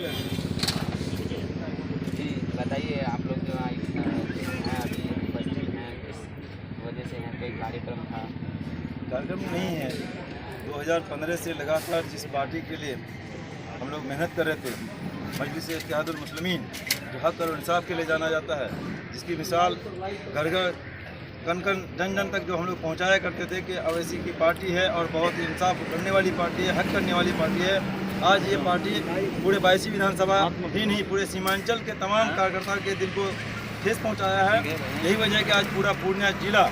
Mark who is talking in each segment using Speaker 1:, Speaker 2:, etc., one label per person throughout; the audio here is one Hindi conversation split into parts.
Speaker 1: जी बताइए, आप लोग जो हैं अभी उपस्थित हैं, किस वजह से हैं? कोई कार्यक्रम था?
Speaker 2: कार्यक्रम नहीं है। 2015 से लगातार जिस पार्टी के लिए हम लोग मेहनत कर रहे थे, मजलिस इत्तेहादुल मुस्लिमीन, जो हक और इंसाफ के लिए जाना जाता है, जिसकी मिसाल घर घर कन कन जन जन तक जो हम लोग पहुँचाया करते थे कि अवैसी की पार्टी है और बहुत ही इंसाफ करने वाली पार्टी है, हक करने वाली पार्टी है। आज ये पार्टी पूरे 22 विधानसभा ही नहीं, पूरे सीमांचल के तमाम कार्यकर्ता के दिल को ठेस पहुँचाया है। यही वजह है कि आज पूरा पूर्णिया जिला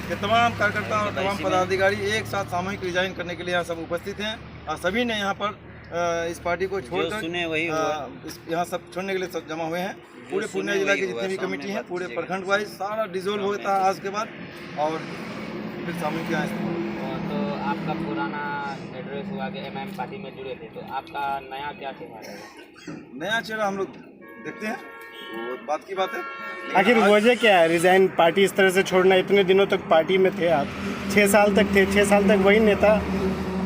Speaker 2: के तमाम कार्यकर्ता और तमाम पदाधिकारी एक साथ सामूहिक रिजाइन करने के लिए यहाँ सब उपस्थित हैं और सभी ने यहाँ पर इस पार्टी को छोड़कर यहाँ सब छोड़ने के लिए सब जमा हुए हैं। पूरे पूर्णिया जिला की जितनी भी कमेटी है, पूरे प्रखंड वाइज सारा डिसोल्व होता है आज के बाद और फिर सामूहिक यहाँ।
Speaker 1: तो आपका पुराना एड्रेस हुआ कि एमआईएम पार्टी में जुड़े थे, तो आपका नया क्या चेहरा है?
Speaker 2: नया चेहरा हम लोग देखते हैं, वो बात की बात है।
Speaker 3: आखिर वजह क्या है रिजाइन पार्टी इस तरह से छोड़ना? इतने दिनों तक पार्टी में थे आप, 6 साल तक थे, 6 साल तक वही नेता,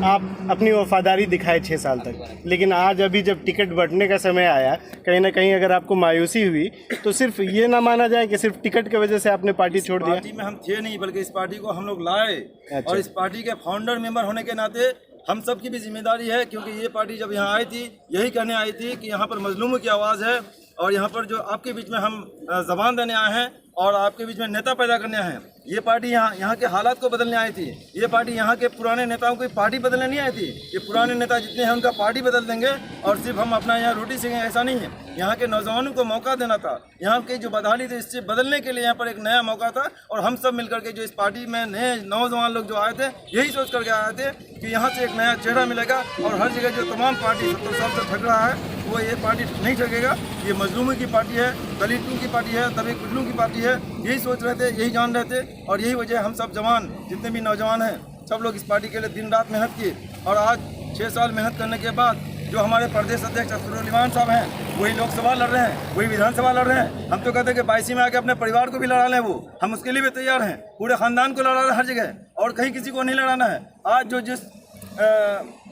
Speaker 3: आप अपनी वफादारी दिखाए 6 साल तक, लेकिन आज अभी जब टिकट बंटने का समय आया, कहीं ना कहीं अगर आपको मायूसी हुई तो सिर्फ ये ना माना जाए कि सिर्फ टिकट की वजह से आपने पार्टी छोड़ दिया।
Speaker 2: पार्टी में हम थे नहीं, बल्कि इस पार्टी को हम लोग लाए। और इस पार्टी के फाउंडर मेंबर होने के नाते हम सब की भी जिम्मेदारी है, क्योंकि ये पार्टी जब यहाँ आई थी यही कहने आई थी कि यहाँ पर मजलूमों की आवाज़ है और यहाँ पर जो आपके बीच में हम ज़बान देने आए हैं और आपके बीच में नेता पैदा करने आए हैं। ये पार्टी यहाँ के हालात को बदलने आई थी। ये पार्टी यहाँ के पुराने नेताओं की पार्टी बदलने नहीं आई थी। ये पुराने नेता जितने हैं उनका पार्टी बदल देंगे और सिर्फ हम अपना यहाँ रोटी सेकेंगे, ऐसा नहीं है। यहाँ के नौजवानों को मौका देना था, यहाँ की जो बदहाली थी इससे बदलने के लिए यहाँ पर एक नया मौका था और हम सब मिलकर के जो इस पार्टी में नए नौजवान लोग जो आए थे, यही सोच करके आए थे कि यहाँ से एक नया चेहरा मिलेगा और हर जगह जो तमाम पार्टी 70 साल से ठग रहा है वो ये पार्टी नहीं ठगेगा। ये मजलूमों की पार्टी है, दलितों की पार्टी है, दबे कुचलों की पार्टी है। यही सोच रहे थे, यही जान रहे थे और यही वजह हम सब जवान जितने भी नौजवान हैं सब लोग इस पार्टी के लिए दिन रात मेहनत किए और आज 6 साल मेहनत करने के बाद जो हमारे प्रदेश अध्यक्ष अफसरुल ईमान साहब हैं वही लोकसभा लड़ रहे हैं, वही विधानसभा लड़ रहे हैं। हम तो कहते हैं कि 22 में आके अपने परिवार को भी लड़ा लें, वो हम उसके लिए भी तैयार हैं। पूरे खानदान को लड़ा रहे हैं हर जगह और कहीं किसी को नहीं लड़ाना है। आज जो जिस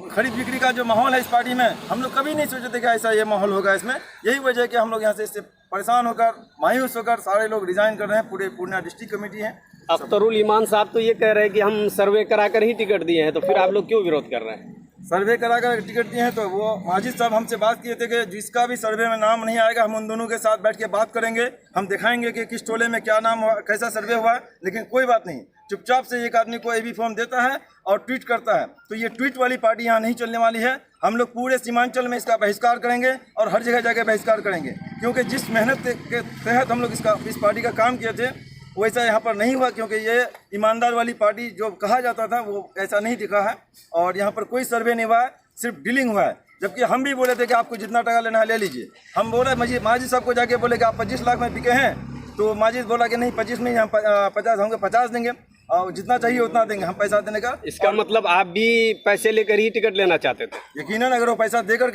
Speaker 2: खरीद बिक्री का जो माहौल है इस पार्टी में, हम लोग कभी नहीं सोचे थे कि ऐसा ये माहौल होगा इसमें। यही वजह है कि हम लोग यहाँ से इससे परेशान होकर मायूस होकर सारे लोग रिजाइन कर रहे हैं। पूरे पूर्णिया डिस्ट्रिक्ट कमेटी है।
Speaker 4: अख्तरुल ईमान साहब तो ये कह रहे हैं कि हम सर्वे कराकर ही टिकट दिए हैं, तो फिर आप लोग क्यों विरोध कर रहे हैं?
Speaker 2: सर्वे कराकर टिकट दिए हैं तो वो माजिद साहब हमसे बात किए थे कि जिसका भी सर्वे में नाम नहीं आएगा हम उन दोनों के साथ बैठ के बात करेंगे, हम दिखाएंगे कि किस टोले में क्या नाम हुआ, कैसा सर्वे हुआ है। लेकिन कोई बात नहीं, चुपचाप से एक आदमी को एबी फॉर्म देता है और ट्वीट करता है, तो ये ट्वीट वाली पार्टी यहाँ नहीं चलने वाली है। हम लोग पूरे सीमांचल में इसका बहिष्कार करेंगे और हर जगह जाके बहिष्कार करेंगे, क्योंकि जिस मेहनत के तहत हम लोग इस पार्टी का काम किए थे वैसा यहाँ पर नहीं हुआ, क्योंकि ये ईमानदार वाली पार्टी जो कहा जाता था वो ऐसा नहीं दिखा है और यहाँ पर कोई सर्वे नहीं हुआ है, सिर्फ डीलिंग हुआ है। जबकि हम भी बोले थे कि आपको जितना टका लेना है ले लीजिए। हम बोले माजिद साहब को जाके बोले कि आप 25 लाख में बिके हैं, तो माजिद बोला कि नहीं 25 नहीं, हम 50 होंगे, 50 देंगे और जितना चाहिए उतना देंगे हम पैसा देने का।
Speaker 4: इसका मतलब आप भी पैसे लेकर ही टिकट लेना चाहते थे?
Speaker 2: यकीनन अगर वो पैसा लेकर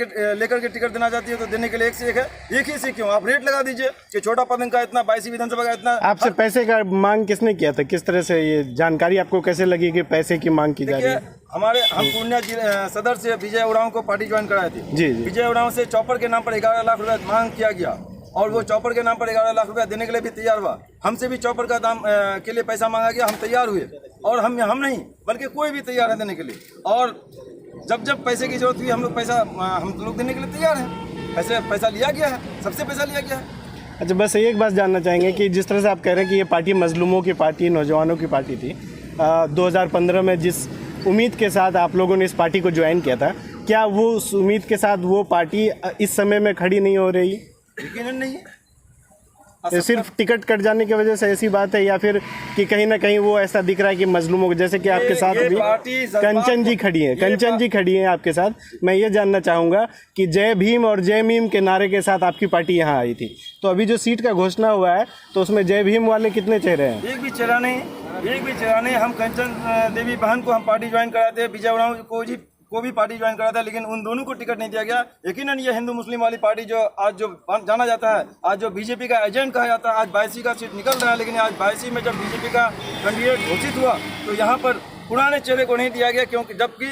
Speaker 2: के टिकट देना चाहती है तो देने के लिए एक से एक है, एक ही से क्यों आप रेट लगा दीजिए कि छोटा पद का इतना, 22 विधानसभा का इतना।
Speaker 3: आपसे पैसे का मांग किसने किया था? किस तरह से ये जानकारी आपको कैसे लगी कि पैसे की मांग की जा रही है?
Speaker 2: हम पूर्णिया सदर से विजय उरांव को पार्टी ज्वाइन कराए थे।
Speaker 3: जी।
Speaker 2: विजय उरांव से चॉपर के नाम पर 11 लाख रुपए मांग किया गया और वो चॉपर के नाम पर 11 लाख रुपया देने के लिए भी तैयार हुआ। हमसे भी चॉपर का दाम के लिए पैसा मांगा गया, हम तैयार हुए और हम नहीं बल्कि कोई भी तैयार है देने के लिए। और जब पैसे की जरूरत हुई हम लोग देने के लिए तैयार हैं। पैसा लिया गया है, सबसे पैसा लिया गया है।
Speaker 3: अच्छा, बस एक बात जानना चाहेंगे कि जिस तरह से आप कह रहे हैं कि ये पार्टी मजलूमों की पार्टी, नौजवानों की पार्टी थी, 2015 में जिस उम्मीद के साथ आप लोगों ने इस पार्टी को ज्वाइन किया था, क्या वो उस उम्मीद के साथ वो पार्टी इस समय में खड़ी नहीं हो रही?
Speaker 2: यकीनन नहीं है।
Speaker 3: सिर्फ टिकट कट जाने की वजह से ऐसी बात है, या फिर कि कहीं ना कहीं वो ऐसा दिख रहा है कि मजलूमों को, जैसे कि आपके साथ अभी कंचन जी खड़ी हैं, कंचन जी खड़ी हैं आपके साथ। मैं ये जानना चाहूँगा कि जय भीम और जय मीम के नारे के साथ आपकी पार्टी यहाँ आई थी, तो अभी जो सीट का घोषणा हुआ है तो उसमें जय भीम वाले कितने चेहरे हैं?
Speaker 2: एक भी चेहरा नहीं। हम कंचन देवी बहन को हम पार्टी ज्वाइन कराते, विजय उरांव को भी पार्टी ज्वाइन करा था, लेकिन उन दोनों को टिकट नहीं दिया गया। यकीनन ये हिंदू मुस्लिम वाली पार्टी जो आज जो जाना जाता है, आज जो बीजेपी का एजेंट कहा जाता है, आज 82 का सीट निकल रहा है, लेकिन आज 82 में जब बीजेपी का कैंडिडेट घोषित हुआ तो यहाँ पर पुराने चेहरे को नहीं दिया गया, क्योंकि जबकि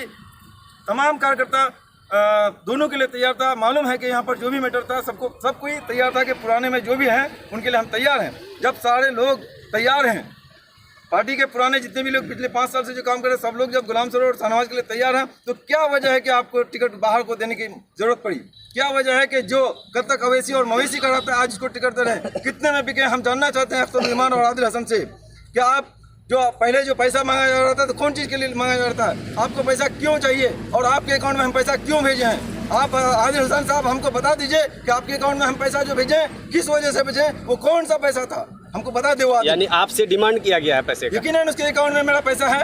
Speaker 2: तमाम कार्यकर्ता दोनों के लिए तैयार था। मालूम है कि यहाँ पर जो भी मैटर था सब कोई तैयार था कि पुराने में जो भी हैं उनके लिए हम तैयार हैं। जब सारे लोग तैयार हैं, पार्टी के पुराने जितने भी लोग पिछले 5 साल से जो काम कर रहे हैं सब लोग जब गुलाम सरोवर और शाहनवाज के लिए तैयार हैं, तो क्या वजह है कि आपको टिकट बाहर को देने की जरूरत पड़ी? क्या वजह है कि जो कल तक अवैसी और मवेशी कराता है आज इसको टिकट दे रहे हैं? कितने में बिके? हम जानना चाहते हैं अख्तर ईमान और आदिल हसन से। क्या आप जो पहले जो पैसा मांगा जा रहा था तो कौन चीज़ के लिए मांगा जा रहा था? आपको पैसा क्यों चाहिए और आपके अकाउंट में हम पैसा क्यों भेजे हैं? आप आदिल हसन साहब हमको बता दीजिए कि आपके अकाउंट में हम पैसा जो भेजे किस वजह से भेजे, वो कौन सा पैसा था, हमको बता दे।
Speaker 4: यानी आपसे डिमांड किया गया है पैसे का?
Speaker 2: यकीनन उसके अकाउंट में मेरा पैसा है,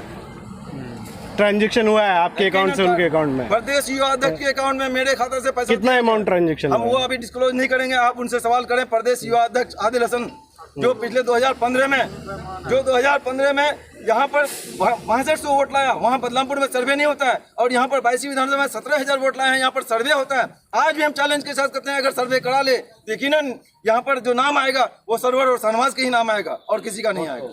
Speaker 3: ट्रांजैक्शन हुआ है आपके अकाउंट से उनके अकाउंट में।
Speaker 2: प्रदेश युवा अध्यक्ष के अकाउंट में मेरे खाता से पैसा
Speaker 3: कितना अमाउंट ट्रांजैक्शन?
Speaker 2: हम वो अभी डिस्क्लोज नहीं करेंगे, आप उनसे सवाल करें। प्रदेश युवा अध्यक्ष आदिल हसन जो पिछले 2015 में यहाँ पर 6200 वोट लाया, वहाँ बदलामपुर में सर्वे नहीं होता है, और यहाँ पर 22 विधानसभा में 17,000 वोट लाए हैं, यहाँ पर सर्वे होता है। आज भी हम चैलेंज के साथ करते हैं, अगर सर्वे करा ले यकीनन यहाँ पर जो नाम आएगा वो सरवर और शाहनवाज के ही नाम आएगा और किसी का नहीं आएगा।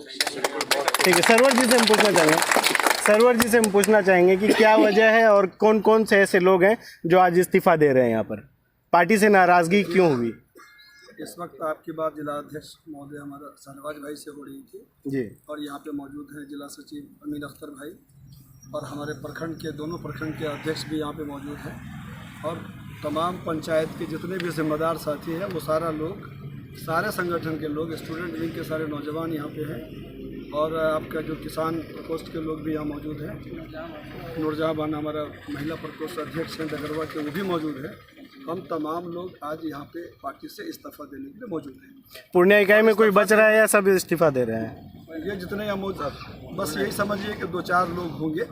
Speaker 3: ठीक है, सरवर जी से हम पूछना चाहेंगे कि क्या वजह है और कौन कौन से ऐसे लोग हैं जो आज इस्तीफा दे रहे हैं? यहाँ पर पार्टी से नाराजगी क्यों हुई?
Speaker 5: इस वक्त आपकी बात जिला अध्यक्ष महोदय हमारा शाहनवाज भाई से हो रही थी
Speaker 3: जी,
Speaker 5: और यहाँ पे मौजूद हैं जिला सचिव अमीन अख्तर भाई और हमारे प्रखंड के दोनों प्रखंड के अध्यक्ष भी यहाँ पे मौजूद हैं, और तमाम पंचायत के जितने भी जिम्मेदार साथी हैं वो सारे संगठन के लोग, स्टूडेंट विंग के सारे नौजवान यहाँ पे हैं, और आपका जो किसान प्रकोष्ठ के लोग भी यहाँ मौजूद हैं। नूरजहाँ बानो हमारा महिला प्रकोष्ठ अध्यक्ष हैं डगरवा के, वो भी मौजूद हैं। हम तमाम लोग आज यहाँ पे पार्टी से इस्तीफा देने के लिए मौजूद हैं।
Speaker 3: पूर्णिया इकाई में कोई बच रहा है या सब इस्तीफा दे रहे हैं?
Speaker 5: ये जितने यहाँ मौजूद, बस यही समझिए कि 2-4 लोग होंगे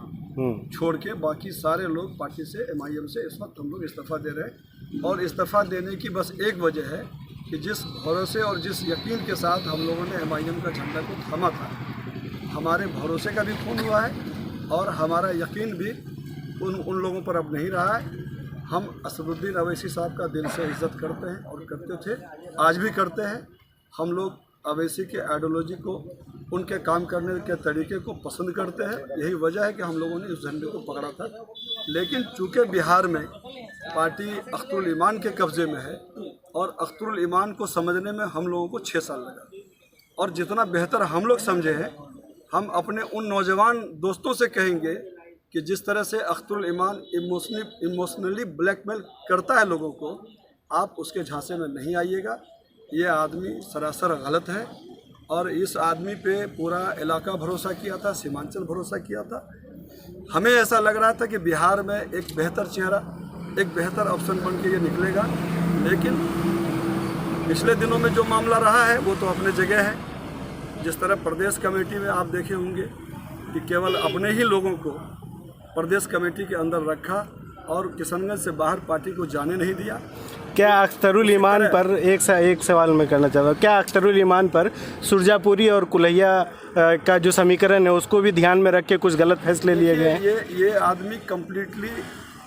Speaker 5: छोड़ के, बाकी सारे लोग पार्टी से MIM से इस वक्त हम लोग इस्तीफा दे रहे हैं। और इस्तीफा देने की बस एक वजह है कि जिस भरोसे और जिस यकीन के साथ हम लोगों ने MIM का झंडा को थामा था, हमारे भरोसे का भी खून हुआ है और हमारा यकीन भी उन लोगों पर अब नहीं रहा है। हम असदुद्दीन अवैसी साहब का दिल से इज़्ज़त करते हैं और करते थे, आज भी करते हैं। हम लोग अवैसी के आइडियोलॉजी को, उनके काम करने के तरीके को पसंद करते हैं। यही वजह है कि हम लोगों ने उस झंडे को पकड़ा था। लेकिन चूँकि बिहार में पार्टी अख्तरुल ईमान के कब्ज़े में है और अख्तरुल ईमान को समझने में हम लोगों को 6 साल लगा, और जितना बेहतर हम लोग समझे हैं, हम अपने उन नौजवान दोस्तों से कहेंगे कि जिस तरह से अख्तरुल ईमान इमोशनली ब्लैकमेल करता है लोगों को, आप उसके झांसे में नहीं आइएगा। ये आदमी सरासर गलत है और इस आदमी पे पूरा इलाका भरोसा किया था, सीमांचल भरोसा किया था। हमें ऐसा लग रहा था कि बिहार में एक बेहतर चेहरा, एक बेहतर ऑप्शन बन के ये निकलेगा, लेकिन पिछले दिनों में जो मामला रहा है वो तो अपने जगह है। जिस तरह प्रदेश कमेटी में आप देखे होंगे कि केवल अपने ही लोगों को प्रदेश कमेटी के अंदर रखा और किशनगंज से बाहर पार्टी को जाने नहीं दिया।
Speaker 3: क्या अख्तरुल ईमान पर एक सवाल मैं करना चाहता हूँ, क्या अख्तरुल ईमान पर सुरजापुरी और कुल्हिया का जो समीकरण है उसको भी ध्यान में रख के कुछ गलत फैसले लिए गए हैं?
Speaker 5: ये आदमी कम्प्लीटली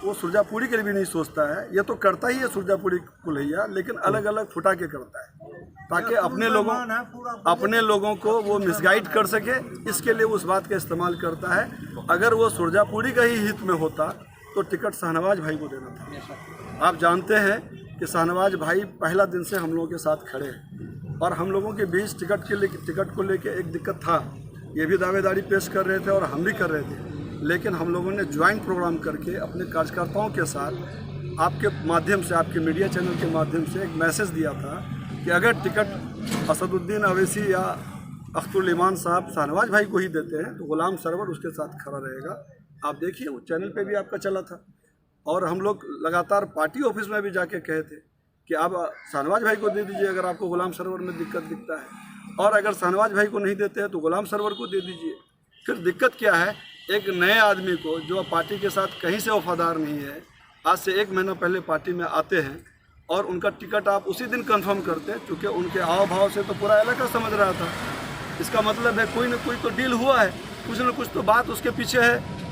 Speaker 5: वो सुरजापुरी के लिए भी नहीं सोचता है। ये तो करता ही है सुरजापुरी कुल्हिया, लेकिन अलग अलग फुटा के करता है ताकि अपने लोगों को वो मिसगाइड कर सके। इसके लिए उस बात का इस्तेमाल करता है। अगर वो सुरजापुरी का ही हित में होता तो टिकट शाहनवाज भाई को देना था। आप जानते हैं कि शाहनवाज भाई पहला दिन से हम लोगों के साथ खड़े हैं, और हम लोगों के बीच टिकट को लेके एक दिक्कत था। ये भी दावेदारी पेश कर रहे थे और हम भी कर रहे थे, लेकिन हम लोगों ने ज्वाइंट प्रोग्राम करके अपने कार्यकर्ताओं के साथ आपके माध्यम से, आपके मीडिया चैनल के माध्यम से एक मैसेज दिया था कि अगर टिकट असदुद्दीन अवैसी या अख्तरुल ईमान साहब शाहनवाज भाई को ही देते हैं तो गुलाम सरवर उसके साथ खड़ा रहेगा। आप देखिए वो चैनल पे भी आपका चला था, और हम लोग लगातार पार्टी ऑफिस में भी जाके कहे थे कि आप शाहनवाज भाई को दे दीजिए अगर आपको गुलाम सरवर में दिक्कत दिखता है, और अगर शाहनवाज भाई को नहीं देते हैं तो गुलाम सरवर को दे दीजिए। फिर दिक्कत क्या है, एक नए आदमी को जो पार्टी के साथ कहीं से वफादार नहीं है, आज से 1 महीना पहले पार्टी में आते हैं और उनका टिकट आप उसी दिन कंफर्म करते हैं, क्योंकि उनके हाव भाव से तो पूरा इलाका समझ रहा था। इसका मतलब है कोई ना कोई तो डील हुआ है, कुछ न कुछ तो बात उसके पीछे है।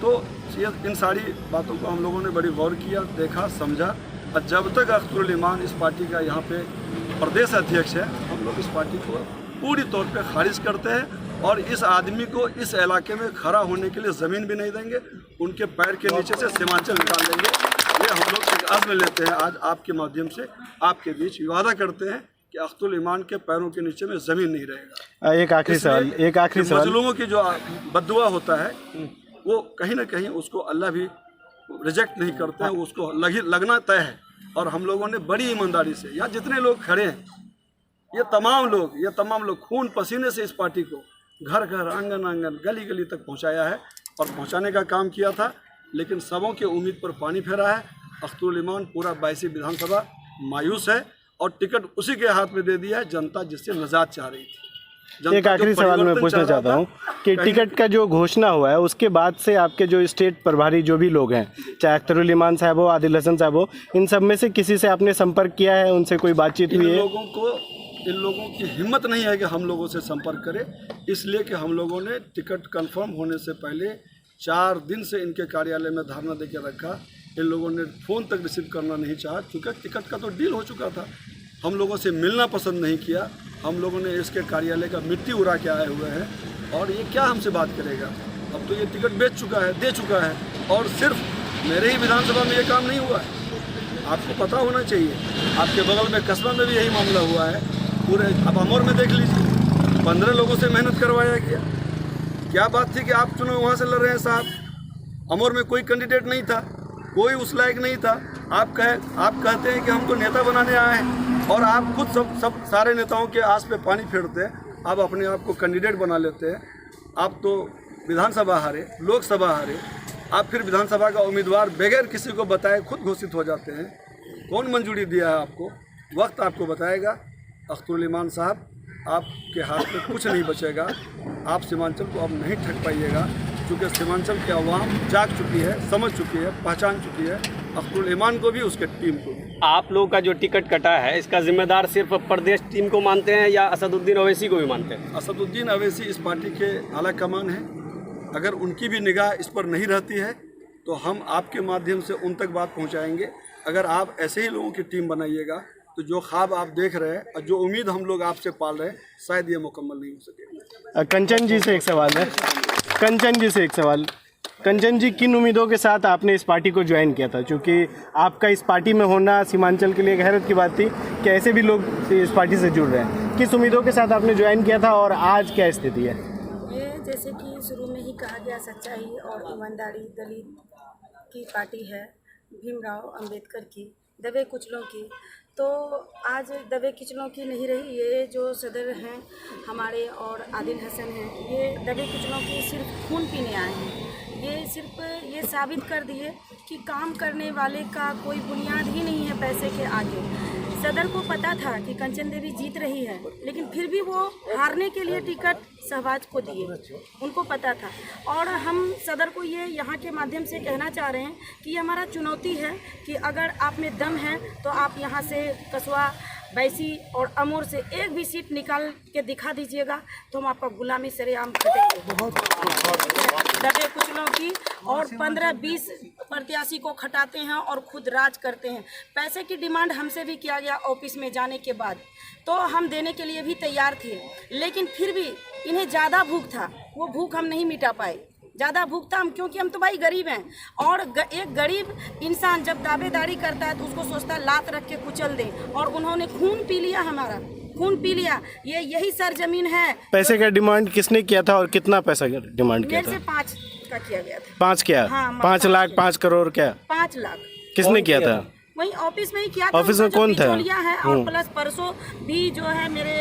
Speaker 5: तो इन सारी बातों को हम लोगों ने बड़ी गौर किया, देखा, समझा, और जब तक अख्तरुल ईमान इस पार्टी का यहाँ पे प्रदेश अध्यक्ष है, हम लोग इस पार्टी को पूरी तौर पे खारिज करते हैं, और इस आदमी को इस इलाके में खड़ा होने के लिए ज़मीन भी नहीं देंगे, उनके पैर के नीचे से सीमांचल निकाल देंगे। हम लोग एक अज़्म लेते हैं आज आपके माध्यम से आपके बीच वादा करते हैं कि अख्तुल ईमान के पैरों के नीचे में ज़मीन नहीं रहेगा।
Speaker 3: एक आखिरी सवाल
Speaker 5: मजलूमों की जो बद्दुआ होता है वो कहीं ना कहीं उसको अल्लाह भी रिजेक्ट नहीं करते हैं, उसको लगना तय है। और हम लोगों ने बड़ी ईमानदारी से, यहाँ जितने लोग खड़े हैं ये तमाम लोग खून पसीने से इस पार्टी को घर घर आंगन आंगन गली गली तक पहुँचाया है और पहुँचाने का काम किया था। लेकिन सबों के उम्मीद पर पानी फेरा है। अख्तुल ईमान पूरा 22 विधानसभा मायूस है और टिकट उसी के हाथ में दे दिया है जनता जिससे निजात चाह रही थी।
Speaker 3: एक आखिरी सवाल मैं पूछना चाहता हूँ कि टिकट का जो घोषणा हुआ है उसके बाद से आपके जो स्टेट प्रभारी जो भी लोग हैं, चाहे अख्तरुल ईमान साहब हो, आदिल हसन साहब हो, इन सब में से किसी से आपने संपर्क किया है, उनसे कोई बातचीत हुई है?
Speaker 5: इन लोगों की हिम्मत नहीं है कि हम लोगों से संपर्क करें, इसलिए कि हम लोगों ने टिकट कंफर्म होने से पहले 4 दिन से इनके कार्यालय में धरना देकर रखा। इन लोगों ने फ़ोन तक रिसीव करना नहीं चाहा क्योंकि टिकट का तो डील हो चुका था। हम लोगों से मिलना पसंद नहीं किया। हम लोगों ने इसके कार्यालय का मिट्टी उड़ा के आए हुए हैं और ये क्या हमसे बात करेगा। अब तो ये टिकट बेच चुका है, दे चुका है। और सिर्फ मेरे ही विधानसभा में ये काम नहीं हुआ है, आपको पता होना चाहिए। आपके बगल में कस्बा में भी यही मामला हुआ है। पूरे अब अमौर में देख लीजिए, 15 लोगों से मेहनत करवाया गया। क्या बात थी कि आप चुनाव वहाँ से लड़ रहे हैं साहब। अमौर में कोई कैंडिडेट नहीं था, कोई उस लायक नहीं था। आप कहते हैं कि हमको नेता बनाने आए हैं और आप खुद सब सारे नेताओं के आस पे पानी फेरते हैं। आप अपने आप को कैंडिडेट बना लेते हैं। आप तो विधानसभा हारे, लोकसभा हारे, आप फिर विधानसभा का उम्मीदवार बगैर किसी को बताए खुद घोषित हो जाते हैं। कौन मंजूरी दिया है आपको? वक्त आपको बताएगा। अख्तरुल ईमान साहब, आपके हाथ में कुछ नहीं बचेगा। आप सीमांचल को अब नहीं ठग पाइएगा क्योंकि सीमांचल की आवाम जाग चुकी है, समझ चुकी है, पहचान चुकी है अख्तरुल ईमान को भी, उसके टीम को भी।
Speaker 4: आप लोगों का जो टिकट कटा है इसका जिम्मेदार सिर्फ प्रदेश टीम को मानते हैं या असदुद्दीन ओवैसी को भी मानते हैं?
Speaker 5: असदुद्दीन ओवैसी इस पार्टी के आला कमान हैं। अगर उनकी भी निगाह इस पर नहीं रहती है तो हम आपके माध्यम से उन तक बात पहुँचाएँगे। अगर आप ऐसे ही लोगों की टीम बनाइएगा तो जो ख्वाब आप देख रहे हैं और जो उम्मीद हम लोग आपसे पाल रहे हैं शायद ये मुकम्मल नहीं हो सकेगा।
Speaker 3: कंचन जी से एक सवाल है। कंचन जी, किन उम्मीदों के साथ आपने इस पार्टी को ज्वाइन किया था? क्योंकि आपका इस पार्टी में होना सीमांचल के लिए एक हैरत की बात थी कि ऐसे भी लोग इस पार्टी से जुड़ रहे हैं। किस उम्मीदों के साथ आपने ज्वाइन किया था और आज क्या स्थिति है?
Speaker 6: ये जैसे कि शुरू में ही कहा गया, सच्चाई और ईमानदारी दलित की पार्टी है, भीमराव अंबेडकर की, दबे कुचलों की। तो आज दबे कुचलों की नहीं रही। ये जो सदर हैं हमारे और आदिल हसन हैं, ये दबे कुचलों की सिर्फ खून पीने आए हैं। ये सिर्फ ये साबित कर दिए कि काम करने वाले का कोई बुनियाद ही नहीं है पैसे के आगे। सदर को पता था कि कंचन देवी जीत रही है, लेकिन फिर भी वो हारने के लिए टिकट शहबाज को दिए, उनको पता था। और हम सदर को ये यहाँ के माध्यम से कहना चाह रहे हैं कि ये हमारा चुनौती है कि अगर आप में दम है तो आप यहाँ से कसवा, बैसी और अमूर से एक भी सीट निकाल के दिखा दीजिएगा तो हम आपका गुलामी सरेआम खटेंगे। दबे कुचलों की और 15-20 प्रत्याशी को खटाते हैं और खुद राज करते हैं। पैसे की डिमांड हमसे भी किया गया ऑफिस में जाने के बाद, तो हम देने के लिए भी तैयार थे, लेकिन फिर भी इन्हें ज़्यादा भूख था, वो भूख हम नहीं मिटा पाए। ज़्यादा भूख था हम, क्योंकि हम तो भाई गरीब हैं। और एक गरीब इंसान जब दावेदारी करता है तो उसको सोचता है लात रख के कुचल दें, और उन्होंने खून पी लिया, हमारा खून पी लिया। ये यही सरजमीन है।
Speaker 3: पैसे का डिमांड किसने किया था और कितना पैसा डिमांड किया था?
Speaker 6: मेरे से 5 का किया गया था।
Speaker 3: 5 क्या?
Speaker 6: हाँ,
Speaker 3: 5 लाख, 5 करोड़ क्या?
Speaker 6: 5 लाख।
Speaker 3: किसने किया था?
Speaker 6: वही ऑफिस में ही किया था।
Speaker 3: ऑफिस में कौन था?
Speaker 6: है। और प्लस परसों भी जो है मेरे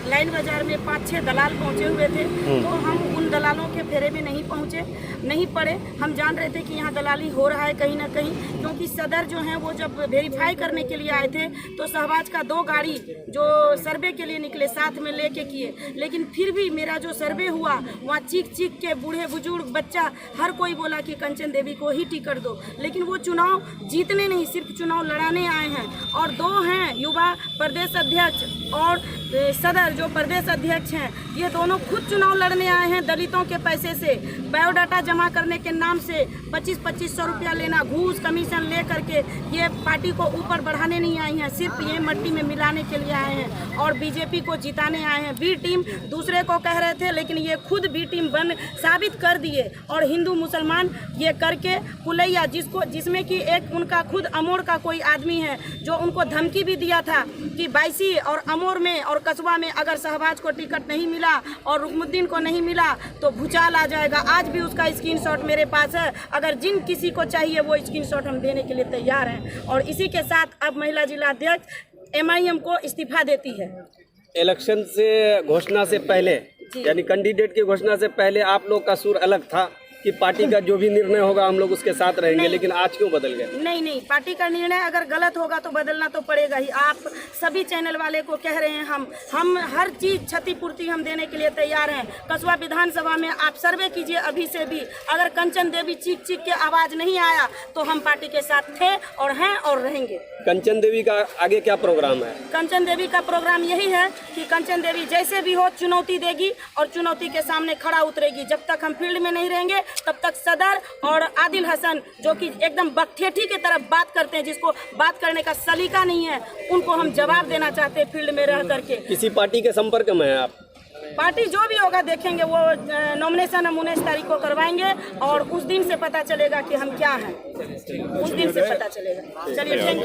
Speaker 6: लाइन बाजार में 5-6 दलाल पहुंचे हुए थे, तो हम उन दलालों के फेरे में नहीं पड़े। हम जान रहे थे कि यहाँ दलाली हो रहा है कहीं ना कहीं, क्योंकि सदर जो हैं वो जब वेरीफाई करने के लिए आए थे तो शहबाज का 2 गाड़ी जो सर्वे के लिए निकले साथ में लेके किए, लेकिन फिर भी मेरा जो सर्वे हुआ वहाँ चीख के बूढ़े बुजुर्ग बच्चा हर कोई बोला कि कंचन देवी को ही टिकट दो। लेकिन वो चुनाव जीतने नहीं, सिर्फ चुनाव लड़ाने आए हैं। और 2 हैं युवा प्रदेश अध्यक्ष और सदर जो प्रदेश अध्यक्ष हैं, ये दोनों खुद चुनाव लड़ने आए हैं दलित दलितों के पैसे से बायोडाटा जमा करने के नाम से 2500 रुपया लेना, घूस कमीशन ले करके ये पार्टी को ऊपर बढ़ाने नहीं आई हैं, सिर्फ ये मट्टी में मिलाने के लिए आए हैं और बीजेपी को जिताने आए हैं। बी टीम दूसरे को कह रहे थे, लेकिन ये खुद बी टीम बन साबित कर दिए और हिंदू मुसलमान ये करके पुलैया जिसमें कि एक उनका खुद अमोर का कोई आदमी है जो उनको धमकी भी दिया था कि बाइसी और अमोर में और कस्बा में अगर शहबाज को टिकट नहीं मिला और रुकमुद्दीन को नहीं मिला तो भूचाल आ जाएगा। आज भी उसका स्क्रीनशॉट मेरे पास है, अगर जिन किसी को चाहिए वो स्क्रीनशॉट हम देने के लिए तैयार हैं। और इसी के साथ अब महिला जिला अध्यक्ष MIM को इस्तीफा देती है।
Speaker 4: इलेक्शन से घोषणा से पहले यानी कैंडिडेट की घोषणा से पहले आप लोग का सुर अलग था कि पार्टी का जो भी निर्णय होगा हम लोग उसके साथ रहेंगे, लेकिन आज क्यों बदल गए?
Speaker 6: नहीं, पार्टी का निर्णय अगर गलत होगा तो बदलना तो पड़ेगा ही। आप सभी चैनल वाले को कह रहे हैं, हम हर चीज़ क्षतिपूर्ति हम देने के लिए तैयार हैं। कसबा विधानसभा में आप सर्वे कीजिए अभी से भी, अगर कंचन देवी चीख के आवाज़ नहीं आया तो हम पार्टी के साथ थे और हैं और रहेंगे।
Speaker 4: कंचन देवी का आगे क्या प्रोग्राम है?
Speaker 6: कंचन देवी का प्रोग्राम यही है कि कंचन देवी जैसे भी हो चुनौती देगी और चुनौती के सामने खड़ा उतरेगी। जब तक हम फील्ड में नहीं रहेंगे तब तक सदर और आदिल हसन जो कि एकदम बकठेठी की तरफ बात करते हैं, जिसको बात करने का सलीका नहीं है, उनको हम जवाब देना चाहते हैं फील्ड में रह करके।
Speaker 4: किसी पार्टी के संपर्क में है आप?
Speaker 6: पार्टी जो भी होगा देखेंगे, वो नॉमिनेशन हम 19 तारीख को करवाएंगे और उस दिन से पता चलेगा कि हम क्या हैं, उस दिन से पता चलेगा। चलिए, थैंक यू।